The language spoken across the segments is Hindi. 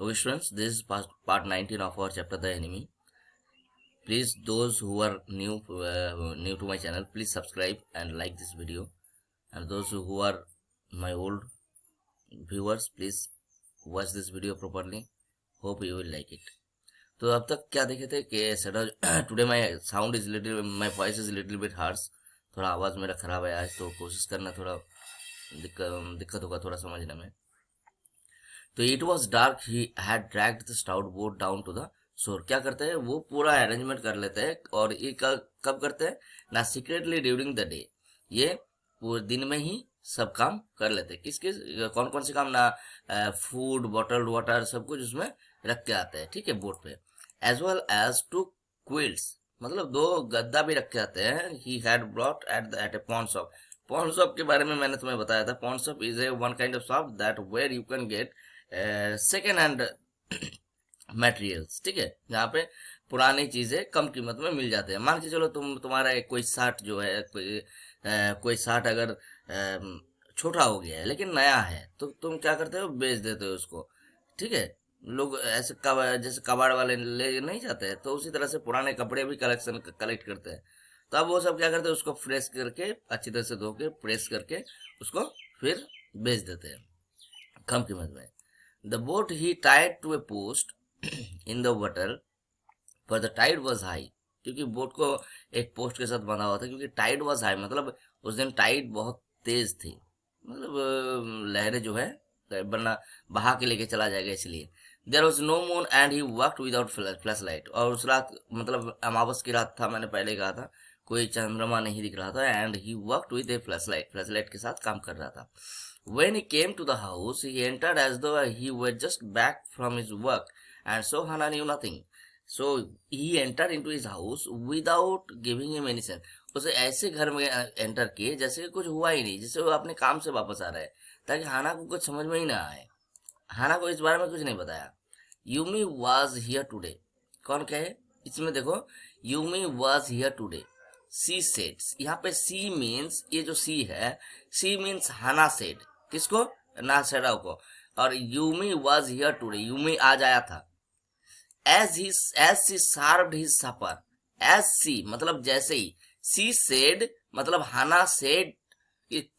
Okay, students, this is part 19 of our chapter The Enemy. Please, those who are new to my channel, please subscribe and like this video. And those who are my old viewers, please watch this video properly. Hope you will like it. तो अब तक क्या देखे थे कि today my sound is little my voice is little bit harsh. थोड़ा आवाज़ मेरा खराब है आज, तो कोशिश करना थोड़ा दिक्कत होगा थोड़ा समझने में. तो it was dark, he had dragged the stout boat down to the shore. क्या करते हैं वो पूरा अरेंजमेंट कर लेते हैं. और ये कब करते हैं ना, सीक्रेटली ड्यूरिंग द डे. ये पूरे दिन में ही सब काम कर लेते हैं. किस किस कौन कौन से काम ना, फूड, बॉटल्ड वाटर, सब कुछ उसमें रख के आते हैं, ठीक है, बोट पे. As well as two quilts, मतलब 2 गद्दा भी रख के आते हैं. He had brought at a pawn shop. Pawn shop के बारे में मैंने तुम्हें बताया था. Pawn shop is a one kind of shop that where you can get second hand materials, ठीक है, जहाँ पे पुरानी चीजें कम कीमत में मिल जाते हैं. मान के चलो तुम्हारा कोई शर्ट जो है, कोई शर्ट अगर छोटा हो गया है लेकिन नया है, तो तुम क्या करते हो, बेच देते हो उसको, ठीक है. लोग ऐसे जैसे कबाड़ वाले ले नहीं जाते हैं, तो उसी तरह से पुराने कपड़े भी कलेक्ट करते हैं. तो अब वो सब क्या करते हैं, उसको फ्रेश करके अच्छी तरह से धो के प्रेस करके उसको फिर बेच देते हैं कम कीमत में. The boat he tied to a post in the water, for the tide was high. क्योंकि बोट को एक पोस्ट के साथ बंधा हुआ था, क्योंकि टाइड वॉज हाई, मतलब उस दिन टाइड बहुत तेज थी, मतलब लहरें जो है वरना बहा के लेके चला जाएगा, इसलिए. There was no moon and he worked without flash light. और उस रात मतलब अमावस की रात था, मैंने पहले कहा था, कोई चंद्रमा नहीं दिख रहा था. And he worked with A flash light के साथ काम कर रहा था. When he came to the house, he entered as though he were just back from his work, and so Hannah knew nothing. So he entered into his house without giving him any sense. उसे ऐसे घर में एंटर किए जैसे कि कुछ हुआ ही नहीं, जैसे वो अपने काम से वापस आ रहा है, ताकि हाना को कुछ समझ में ही ना आए. हाना को इस बारे में कुछ नहीं बताया. Yumi was here today. कौन कहे इसमें, देखो, यूमी वॉज हियर टूडे. सी सेड्स, यहाँ पे सी मीन्स, ये जो सी है, सी मीन्स हाना सेड. किसको, ना सेडाव को. और Yumi was here today, Yumi आज आया था. एज सी सर्व्ड हिज सपर. एज सी मतलब जैसे ही, सी सेड मतलब हाना सेड.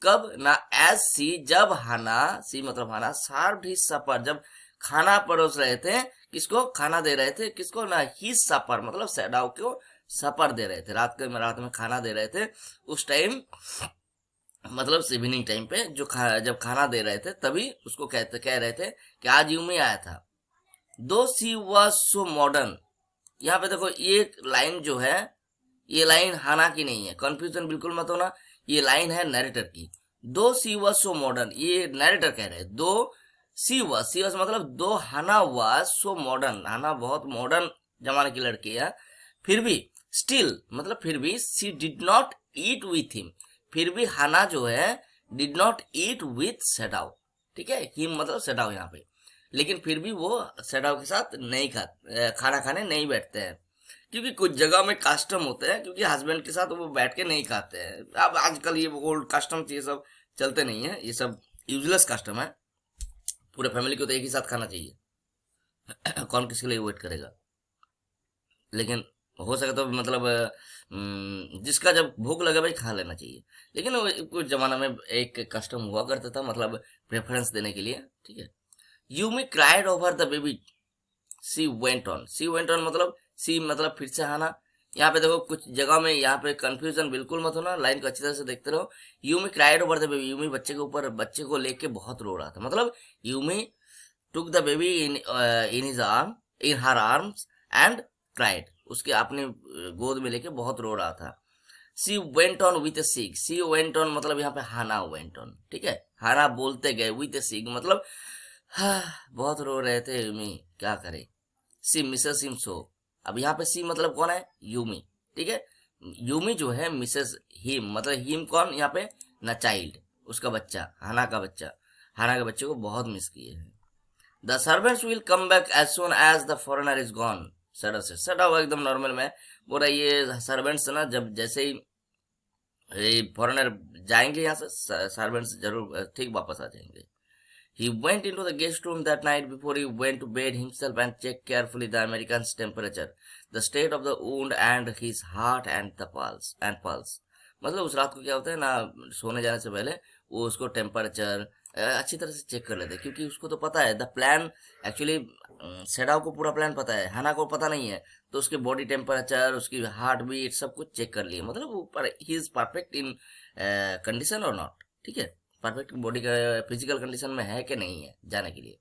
कब ना, एज सी जब हाना, सी मतलब हाना, सर्व्ड हिज सपर जब खाना परोस रहे थे. किसको खाना दे रहे थे, किसको ना, हिज सपर मतलब सेडाव को सपर दे रहे थे, रात में खाना दे रहे थे. उस टाइम मतलब इवनिंग टाइम पे जब खाना दे रहे थे, तभी उसको कह रहे थे कि आज यूं में आया था. दो सी वॉज सो मॉडर्न. यहाँ पे देखो, ये लाइन जो है, ये लाइन हाना की नहीं है, कंफ्यूजन बिल्कुल मत होना, ये लाइन है नरेटर की. दो सी वॉज सो मॉडर्न, ये नरेटर कह रहे हैं. दो सी वॉज मतलब दो हाना वॉज सो मॉडर्न, हाना बहुत मॉडर्न जमाने की लड़की है, फिर भी स्टिल मतलब फिर भी she did not eat with him. फिर भी हाना जो है did not eat with Sadao, ठीक है, हिम मतलब सेडाव यहाँ पे. लेकिन फिर भी वो सेडाव के साथ नहीं खाना खाने नहीं बैठते हैं, क्योंकि कुछ जगह में कस्टम होते हैं, क्योंकि हस्बैंड के साथ वो बैठ के नहीं खाते हैं. अब आजकल ये ओल्ड कस्टम ये सब चलते नहीं है, ये सब यूजलेस कस्टम है. पूरे फैमिली को तो एक ही साथ खाना चाहिए. कौन किसके लिए वेट करेगा. लेकिन हो सके तो मतलब जिसका जब भूख लगे भाई खा लेना चाहिए. लेकिन कुछ जमाना में एक कस्टम हुआ करता था, मतलब प्रेफरेंस देने के लिए, ठीक है. Yumi cried over the baby. She went on. She went on मतलब सी मतलब फिर से आना. यहाँ पे देखो कुछ जगह में यहाँ पे कंफ्यूजन बिल्कुल मत होना, लाइन को अच्छी तरह से देखते रहो. Yumi cried over the baby, Yumi बच्चे के ऊपर, बच्चे को लेके बहुत रो रहा था. मतलब Yumi took the baby in his arm, in her arms and cried. उसके अपने गोद में लेके बहुत रो रहा था. She went on with a sigh. She went on मतलब यहाँ पे हाना वेंट ऑन, ठीक है, हाना बोलते गए, विथ ए सिग मतलब बहुत रो रहे थे यूमी, क्या करे. सी मिसेस हिम सो. अब यहाँ पे सी मतलब कौन है, यूमी, ठीक है. यूमी जो है मिसेस हिम, मतलब हिम कौन यहाँ पे ना, चाइल्ड, उसका बच्चा, हाना का बच्चा. हाना के बच्चे को बहुत मिस किए हैं. The servants will come back as soon as the foreigner is gone. सडा हुआ एकदम नॉर्मल में बोल रहा है. ये सर्वेंट्स ना जब जैसे ही फॉरेनर जाएंगे यहाँ से, सर्वेंट्स जरूर ठीक वापस आ जाएंगे. He went into the guest room that night before he went to bed himself and checked carefully the American's temperature, the state of the wound and his heart and the pulse. मतलब उस रात को क्या होता है ना, सोने जाने से पहले वो उसको टेम्परेचर अच्छी तरह से चेक कर लेते हैं, क्योंकि उसको तो पता है द प्लान एक्चुअली, सेडाव को पूरा प्लान पता है, हना को पता नहीं है, तो उसके बॉडी टेम्परेचर, उसकी हार्ट बीट सब कुछ चेक कर लिए, मतलब वो he is perfect in condition और नॉट, ठीक है, परफेक्ट बॉडी का फिजिकल कंडीशन में है कि नहीं है जाने के लिए।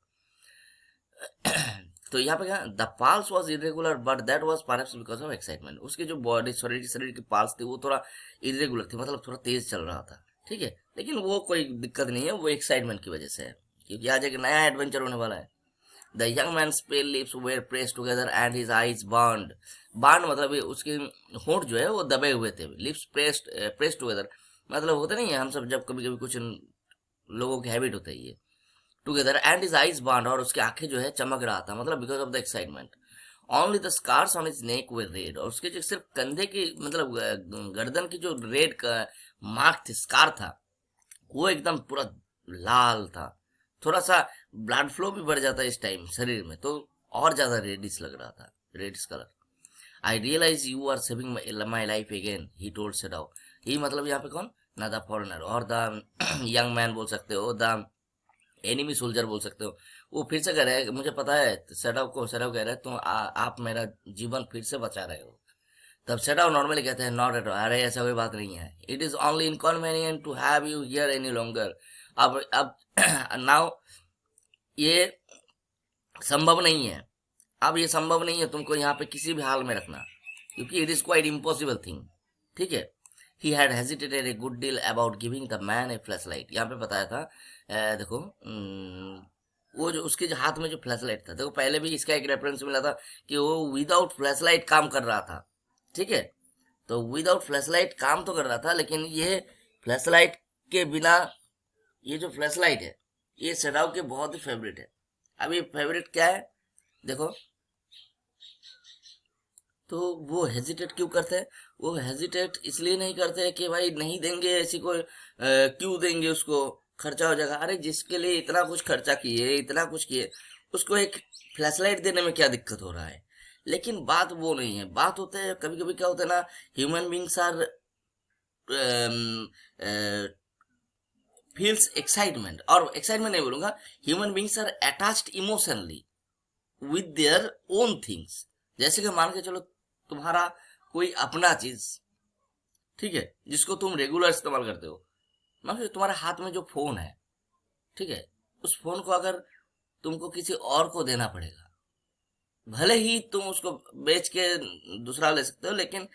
तो यहाँ पे क्या, the pulse was irregular but that was perhaps because of excitement. उसकी जो बॉडी शरीर की पाल्स थी वो थोड़ा इरेगुलर थी, मतलब थोड़ा तेज चल रहा था, ठीक है, लेकिन वो कोई दिक्कत नहीं है, वो एक्साइटमेंट की वजह से है, क्योंकि आज एक नया एडवेंचर होने वाला है। The young man's pale lips were pressed together and his eyes burned. Burn मतलब उसके होंठ जो है वो दबे हुए थे, लिप्स प्रेस्ड टुगेदर मतलब होता नहीं है, हम सब जब कभी कभी कुछ लोगों की हैबिट होता है ये, together and his eyes burned, और उसकी आंखें जो है चमक रहा था, मतलब because of the excitement. Only the scars on his neck were red, और उसके जो सिर्फ कंधे की मतलब गर्दन की जो रेड का मार्क थी, स्कार था, वो एकदम पूरा लाल था, थोड़ा सा ब्लड फ्लो भी बढ़ जाता है इस टाइम शरीर में, तो और ज्यादा रेडिश लग रहा था, reddish colour. I realize you are saving my life again, he told Sadao. He मतलब यहाँ पे कौन ना, द फॉरेनर और द यंग मैन बोल सकते हो, द एनिमी सोल्जर बोल सकते हो। वो फिर से कह रहे हैं मुझे पता है, सेडाव कह रहे हैं तुम आप मेरा जीवन फिर से बचा रहे हो। तब सेडाव नॉर्मली कहते हैं नॉट एट ऑल, अरे ऐसा कोई बात नहीं है, it is only inconvenient to have you here any longer. अब नाउ ये संभव नहीं है, अब ये संभव नहीं है तुमको यहाँ पे किसी भी हाल में रखना, क्योंकि it is quite impossible thing, ठीक है। He had hesitated a good deal about giving the man A flash light. यहाँ पे बताया था देखो वो जो उसके जो हाथ में जो फ्लैश लाइट था, देखो पहले भी इसका एक रेफरेंस मिला था कि वो विदाउट फ्लैश लाइट काम कर रहा था, ठीक है, तो विदाउट फ्लैश लाइट काम तो कर रहा था, लेकिन ये फ्लैश लाइट के बिना, ये जो फ्लैश लाइट है ये सेडाव के बहुत ही फेवरेट है। अब ये फेवरेट क्या है देखो, तो वो हेजिटेट क्यों करते हैं, वो हेजिटेट इसलिए नहीं करते कि भाई नहीं देंगे, ऐसी कोई क्यों देंगे, उसको खर्चा हो जाएगा, अरे जिसके लिए इतना कुछ खर्चा किए, इतना कुछ किए, उसको एक फ्लैशलाइट देने में क्या दिक्कत हो रहा है। लेकिन बात वो नहीं है, बात होता है कभी कभी क्या होता है ना, human beings are feels excitement, और एक्साइटमेंट नहीं बोलूंगा, human beings are attached emotionally with their own things. जैसे कि मान के चलो तुम्हारा कोई अपना चीज, ठीक है, जिसको तुम रेगुलर इस्तेमाल करते हो, मान लो तुम्हारे हाथ में जो फोन है, ठीक है, उस फोन को अगर तुमको किसी और को देना पड़ेगा, भले ही तुम उसको बेच के दूसरा ले सकते हो, लेकिन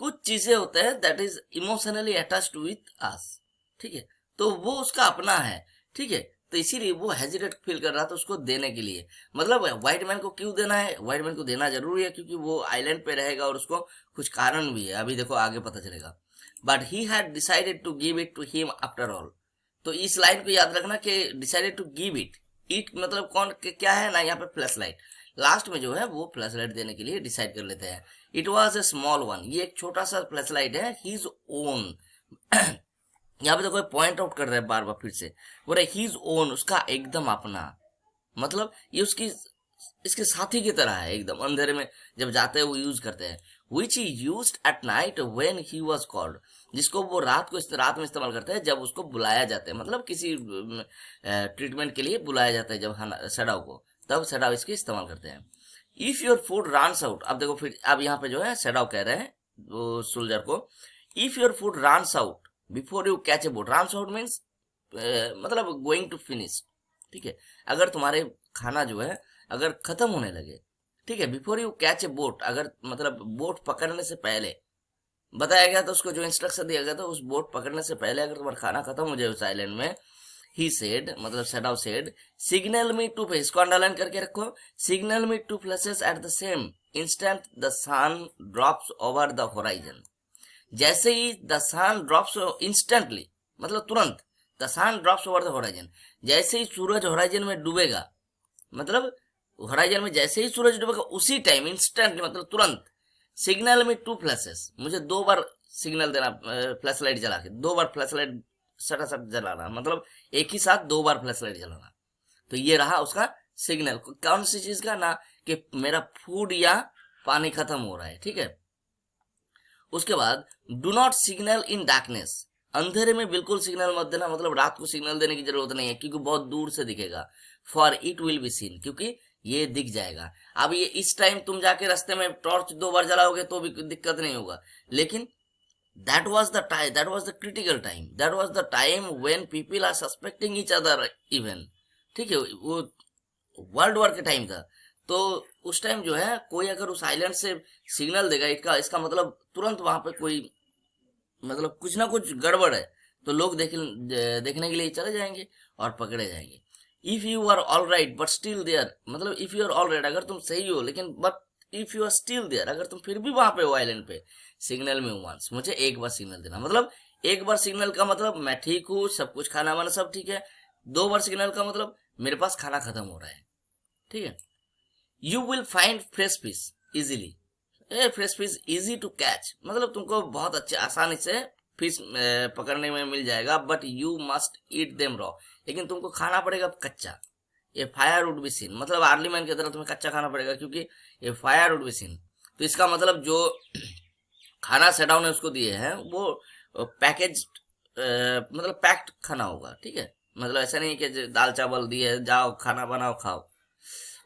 कुछ चीजें होते हैं that is emotionally attached with us, ठीक है, तो वो उसका अपना है, ठीक है, तो इसीलिए वो हेजिटेट फील कर रहा था उसको देने के लिए। मतलब व्हाइट मैन को क्यों देना है, व्हाइट मैन को देना जरूरी है क्योंकि वो आइलैंड पे रहेगा और उसको कुछ कारण भी है, अभी देखो आगे पता चलेगा। But he had decided to give it to him after all. तो इस लाइन को याद रखना कि decided to give it, it मतलब कौन क्या है ना, यहाँ पे फ्लैश लाइट लास्ट में जो है वो फ्लैश लाइट देने के लिए डिसाइड कर लेते हैं। It was a small one, ये एक छोटा सा फ्लैश लाइट है, हिज ओन। यहाँ पे तो कोई पॉइंट आउट कर रहा है बार बार फिर से, बोल रहे हिज ओन, उसका एकदम अपना, मतलब ये उसकी इसके साथी की तरह है, एकदम अंधेरे में जब जाते हैं वो यूज करते हैं। Which he used at night when he was called, जिसको वो रात में इस्तेमाल करते हैं जब उसको बुलाया जाता है, मतलब किसी ट्रीटमेंट के लिए बुलाया जाता है जब सेडाव को, तब सेडाव इसके इस्तेमाल करते हैं। If your food runs out, अब देखो फिर अब यहाँ पे जो है सेडाव कह रहे हैं वो सोल्जर को, if your food runs out before you catch a boat, runs out means मतलब गोइंग टू फिनिश, ठीक है, अगर तुम्हारे खाना जो है अगर खत्म होने लगे, ठीक है, before you catch a boat, अगर मतलब बोट पकड़ने से पहले बताया गया था, उसको जो इंस्ट्रक्शन दिया गया था उस बोट पकड़ने से पहले अगर तुम्हारा खाना खत्म हो जाए उस आइलैंड में, ही सेड मतलब सेडाव सेड, सिग्नल मी टू, इसको अंडरलाइन करके रखो, signal me to flashes at the same instant the sun drops over the horizon. जैसे ही द सन ड्रॉप्स इंस्टेंटली मतलब तुरंत, the sun drops over the horizon, जैसे ही सूरज होराइजन में डूबेगा, मतलब होराइजन में जैसे ही सूरज डूबेगा उसी टाइम इंस्टेंटली मतलब तुरंत, सिग्नल में टू फ्लैशेस, मुझे 2 बार सिग्नल देना, फ्लैश लाइट जला के 2 बार फ्लैश लाइट सटासट जलाना, मतलब एक ही साथ 2 बार फ्लैश लाइट जलाना। तो ये रहा उसका सिग्नल। कौन सी चीज का? ना कि मेरा फूड या पानी खत्म हो रहा है, ठीक है। उसके बाद do not signal in darkness, अंधेरे में बिल्कुल सिग्नल मत देना, मतलब रात को सिग्नल देने की जरूरत नहीं है क्योंकि बहुत दूर से दिखेगा। For it will be seen, क्योंकि ये दिख जाएगा। अब ये इस टाइम तुम जाके रास्ते में टॉर्च 2 बार जलाओगे तो भी दिक्कत नहीं होगा, लेकिन that was the time, that was the critical time, that was the time when people are suspecting each other even, ठीक है। वो वर्ल्ड वॉर के टाइम था, तो उस टाइम जो है कोई अगर उस आइलैंड से सिग्नल देगा इसका मतलब तुरंत वहां पे कोई मतलब कुछ ना कुछ गड़बड़ है, तो लोग देखने के लिए चले जाएंगे और पकड़े जाएंगे। If you are all right but still there, मतलब if you are all right, अगर तुम सही हो लेकिन but if you are still there, अगर तुम फिर भी वहां पे हो आइलैंड पे, सिग्नल में वंस, मुझे एक बार सिग्नल देना। मतलब एक बार सिग्नल का मतलब मैं ठीक हूँ, सब कुछ खाना वाना सब ठीक है। 2 बार सिग्नल का मतलब मेरे पास खाना खत्म हो रहा है, ठीक है। You will find fresh fish easily, fresh fish easy to catch, मतलब तुमको बहुत अच्छे आसानी से फिश पकड़ने में मिल जाएगा। But you must eat them raw, लेकिन तुमको खाना पड़ेगा कच्चा। ये फायर वुड बी सीन, मतलब आर्ली मैन की तरह तुम्हें कच्चा खाना पड़ेगा क्योंकि ये फायर वुड बी सीन। तो इसका मतलब जो खाना सेडाउन ने उसको दिए हैं वो पैकेज मतलब पैक्ड खाना होगा, ठीक है। मतलब ऐसा नहीं कि दाल चावल दिए जाओ खाना बनाओ खाओ,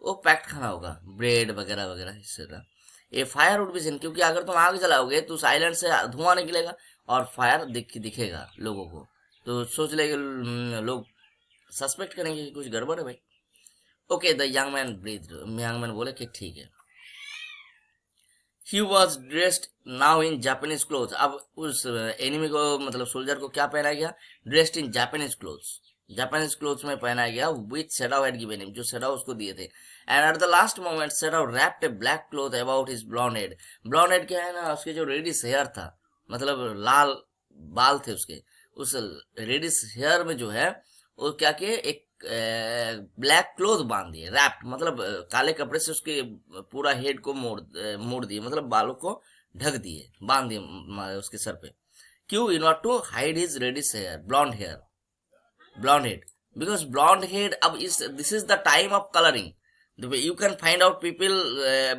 वो पैक्ड खाना होगा, ब्रेड वगैरह वगैरह इस तरह। ये फायर वुड बी सीन, क्योंकि अगर तुम आग जलाओगे तो उस आइलैंड से धुआं निकलेगा और फायर दिखेगा लोगों को, तो सोच लेंगे लोग, सस्पेक्ट करेंगे कि कुछ गड़बड़ है भाई। Okay the young man breath, young man बोले कि ठीक है। He was dressed now in Japanese cloth, अब उस एनिमी को मतलब सोल्जर को क्या पहनाया गया? Dressed in Japanese clothes, Japanese clothes में पहनाया गया, which Sadao had given him, जो सेडाव उसको दिए थे। And at the last moment Sadao wrapped a black cloth about his blond head. Blond head क्या है ना, उसके जो रेडिश हेयर था, मतलब लाल बाल थे उसके, उस रेडिश हेयर में जो है वो क्या किए, एक ब्लैक क्लोथ बांध दिए, रैप्ड मतलब काले कपड़े से उसके पूरा हेड को मोड़ दिए, मतलब बालों को ढक दिए, बांध दिए उसके सर पे। क्यों? In order to hide his reddish hair, blond hair, blonde head, because blonde head अब इस this is the time of coloring, you can find out people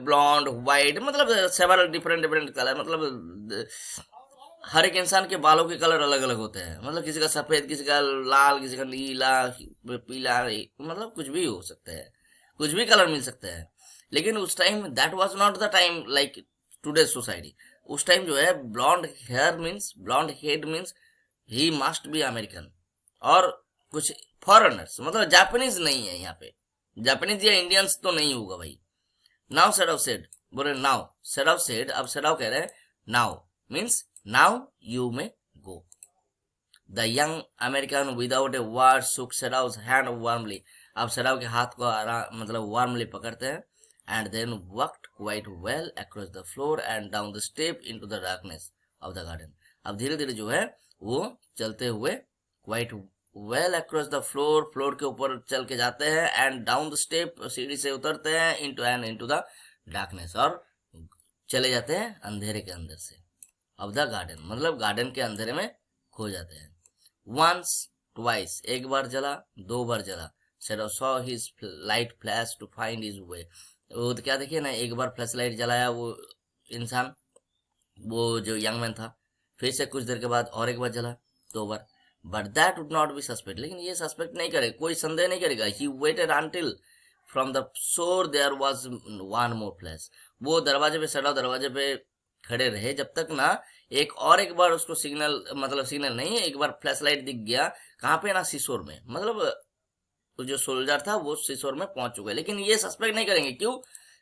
blonde white, मतलब several different color, मतलब हर एक इंसान के बालों के कलर अलग अलग होते हैं, मतलब किसी का सफेद, किसी का लाल, किसी का नीला पीला, मतलब कुछ भी हो सकता है, कुछ भी कलर मिल सकता है। लेकिन उस time that was not the time like today society. उस टाइम जो है blond hair means, blond head means he must be American और कुछ फॉरेनर्स, मतलब जापानीज नहीं है यहाँ पे, जापानीज या इंडियंस तो नहीं होगा भाई। नाउ सेडाव सेड, बोले नाउ सेडाव सेड, अब सेडाव कह रहे हैं now means now you may go. The young American without a word shook Sadao's hand warmly, अब सेडाव के हाथ को मतलब वार्मली पकड़ते हैं। And then walked quite well across the floor and down the step into the darkness of the garden. अब धीरे धीरे जो है वो चलते हुए quite well across the floor, floor के ऊपर चल के जाते हैं, एंड डाउन द स्टेप, सीढ़ी से उतरते हैं, इनटू द डार्कनेस, और चले जाते हैं अंधेरे के अंदर से, ऑफ द गार्डन, मतलब गार्डन के अंधेरे में खो जाते हैं। वंस ट्वाइस, एक बार जला, 2 बार जला, shadow saw his light flash to find his way, वो तो क्या देखिए ना, एक बार फ्लैश लाइट जलाया वो इंसान, वो जो यंग मैन था, फिर से कुछ देर के बाद और एक बार जला, 2 बार, but that would not be suspect, लेकिन ये सस्पेक्ट नहीं करेगा, कोई संदेह नहीं करेगा। He waited until from the shore there was one more flash, वो दरवाजे पे सड़ा, दरवाजे पे खड़े रहे जब तक ना एक बार उसको सिग्नल, मतलब सिग्नल नहीं, एक बार फ्लैश लाइट दिख गया, कहाँ पे ना, सिसोर में, मतलब जो सोल्जर था वो सिसोर में पहुंच चुका है। लेकिन ये सस्पेक्ट नहीं करेंगे, क्यों?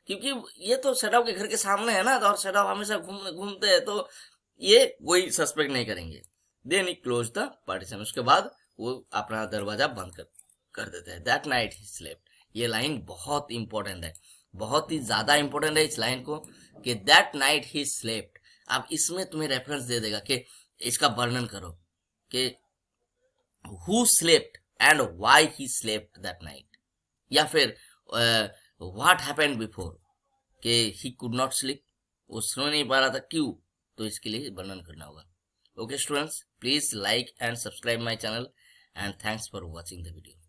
क्योंकि ये तो सेडाव के घर के सामने है ना, और सेडाव हमेशा घूमते हैं, तो ये कोई सस्पेक्ट नहीं करेंगे। Then he close the partition, उसके बाद वो अपना दरवाजा बंद कर देते हैं। दैट नाइट ही स्लेप्ट, ये लाइन बहुत इंपॉर्टेंट है, बहुत ही ज्यादा इंपॉर्टेंट है इस लाइन को, कि दैट नाइट ही स्लेप्ट। अब इसमें तुम्हें रेफरेंस दे देगा कि इसका वर्णन करो कि who slept and why he slept that night, या फिर व्हाट हैपेंड बिफोर, कि ही कुड नॉट स्लीप, वो सो नहीं पा रहा था, क्यों? तो इसके लिए वर्णन करना होगा। Okay students, please like and subscribe my channel, and thanks for watching the video.